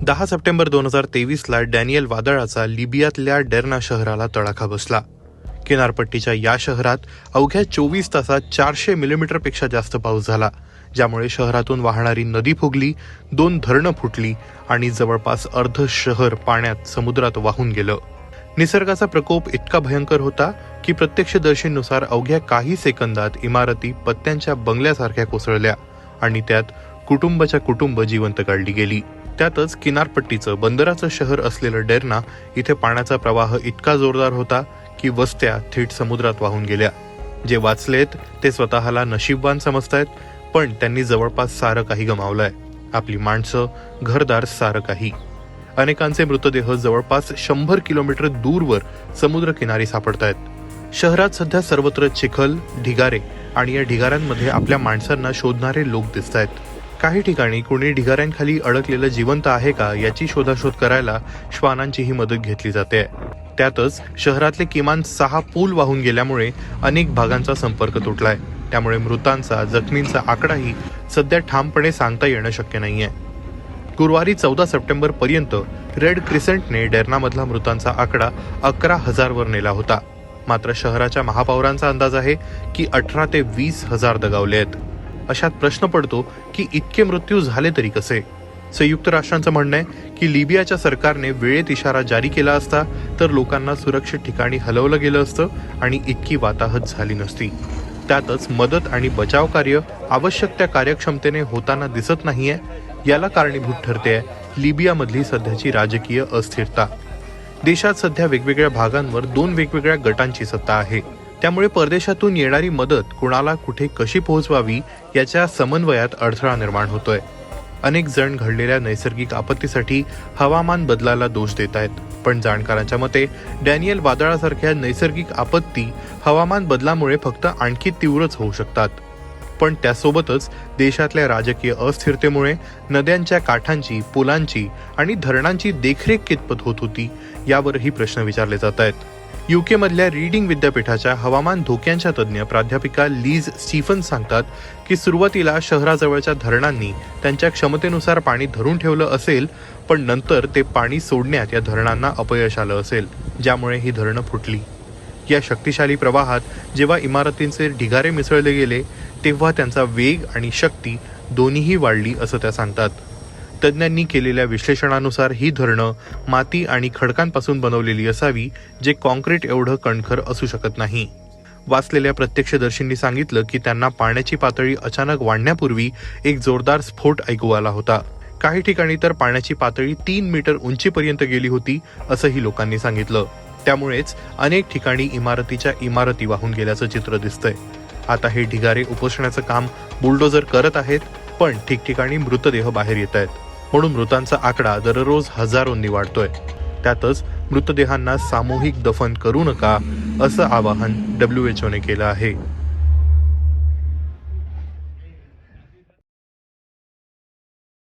10 September 2023ला Daniel वादळाचा लिबियातल्या Derna शहराला तडाखा बसला. किनारपट्टीच्या या शहरात अवघ्या 24 तासात 400 मिलीमीटरपेक्षा जास्त पाऊस झाला, ज्यामुळे शहरातून वाहणारी नदी फुगली, 2 धरणं फुटली आणि जवळपास अर्ध शहर पाण्यात समुद्रात वाहून गेलं. निसर्गाचा प्रकोप इतका भयंकर होता की प्रत्यक्षदर्शींनुसार अवघ्या काही सेकंदात इमारती पत्त्यांच्या बंगल्यासारख्या कोसळल्या आणि त्यात कुटुंबाच्या कुटुंब जिवंत काढली गेली. त्यातच किनारपट्टीचं बंदराचं शहर असलेलं डेर्ना इथे पाण्याचा प्रवाह इतका जोरदार होता की वस्त्या थेट समुद्रात वाहून गेल्या. जे वाचलेत ते स्वतःला नशीबवान समजतायत, पण त्यांनी जवळपास सारं काही गमावलंय. आपली माणसं, घरदार, सारं काही. अनेकांचे मृतदेह जवळपास 100 किलोमीटर दूरवर समुद्रकिनारी सापडतायत. शहरात सध्या सर्वत्र चिखल, ढिगारे आणि या ढिगाऱ्यांमध्ये आपल्या माणसांना शोधणारे लोक दिसतायत. काही ठिकाणी कोणी ढिगाऱ्यांखाली अडकलेलं जिवंत आहे का याची शोधाशोध करायला श्वानांचीही मदत घेतली जाते. त्यातच शहरातले किमान 6 पूल वाहून गेल्यामुळे अनेक भागांचा संपर्क तुटलाय. त्यामुळे मृतांचा, जखमींचा आकडाही सध्या ठामपणे सांगता येणं शक्य नाहीये. गुरुवारी 14 सप्टेंबर पर्यंत रेड क्रिसेंटने डेर्नामधला मृतांचा आकडा 11,000 वर नेला होता. मात्र शहराच्या महापौरांचा अंदाज आहे की 18 ते 20,000 दगावले आहेत. अशात प्रश्न पडतो की इतके मृत्यू झाले तरी कसे? संयुक्त राष्ट्रांचं म्हणणं आहे की लिबियाच्या सरकारने वेळेत इशारा जारी केला असता तर लोकांना सुरक्षित ठिकाणी हलवलं गेलं असतं आणि इतकी वाताहत झाली नसती. त्यातच मदत आणि बचाव कार्य आवश्यक त्या कार्यक्षमतेने होताना दिसत नाहीये. याला कारणीभूत ठरते लिबियामधली सध्याची राजकीय अस्थिरता. देशात सध्या वेगवेगळ्या भागांवर 2 वेगवेगळ्या गटांची सत्ता आहे. त्यामुळे परदेशातून येणारी मदत कुणाला कुठे कशी पोहोचवावी याच्या समन्वयात अडथळा निर्माण होतोय. अनेक जण घडलेल्या नैसर्गिक आपत्तीसाठी हवामान बदलाला दोष देत आहेत, पण जाणकारांच्या मते डॅनियल वादळासारख्या नैसर्गिक आपत्ती हवामान बदलामुळे फक्त आणखी तीव्रच होऊ शकतात. पण त्यासोबतच देशातल्या राजकीय अस्थिरतेमुळे नद्यांच्या काठांची, पुलांची आणि धरणांची देखरेख कितपत होत होती यावरही प्रश्न विचारले जात आहेत. UK मधल्या रीडिंग विद्यापीठाच्या हवामान धोक्यांच्या तज्ज्ञ प्राध्यापिका लीज स्टीफन सांगतात की सुरुवातीला शहराजवळच्या धरणांनी त्यांच्या क्षमतेनुसार पाणी धरून ठेवलं असेल, पण नंतर ते पाणी सोडण्यात या धरणांना अपयश आलं असेल, ज्यामुळे ही धरणं फुटली. या शक्तिशाली प्रवाहात जेव्हा इमारतींचे ढिगारे मिसळले गेले तेव्हा त्यांचा वेग आणि शक्ती दोन्हीही वाढली असं त्या सांगतात. तज्ज्ञांनी केलेल्या विश्लेषणानुसार ही धरणं माती आणि खडकांपासून बनवलेली असावी, जे कॉन्क्रीट एवढं कणखर असू शकत नाही. वाचलेल्या प्रत्यक्षदर्शींनी सांगितलं की त्यांना पाण्याची पातळी अचानक वाढण्यापूर्वी एक जोरदार स्फोट ऐकू आला होता. काही ठिकाणी तर पाण्याची पातळी 3 मीटर उंचीपर्यंत गेली होती असंही लोकांनी सांगितलं. त्यामुळेच अनेक ठिकाणी इमारतीच्या इमारती वाहून गेल्याचं चित्र दिसतंय. आता हे ढिगारे उपोषणाचं काम बुलडोझर करत आहेत, पण ठिकठिकाणी मृतदेह बाहेर येत आहेत. म्हणून मृतांचा आकडा दररोज हजारोंनी वाढतोय. त्यातच मृतदेहांना सामूहिक दफन करू नका असं आवाहन WHO ने केलं आहे.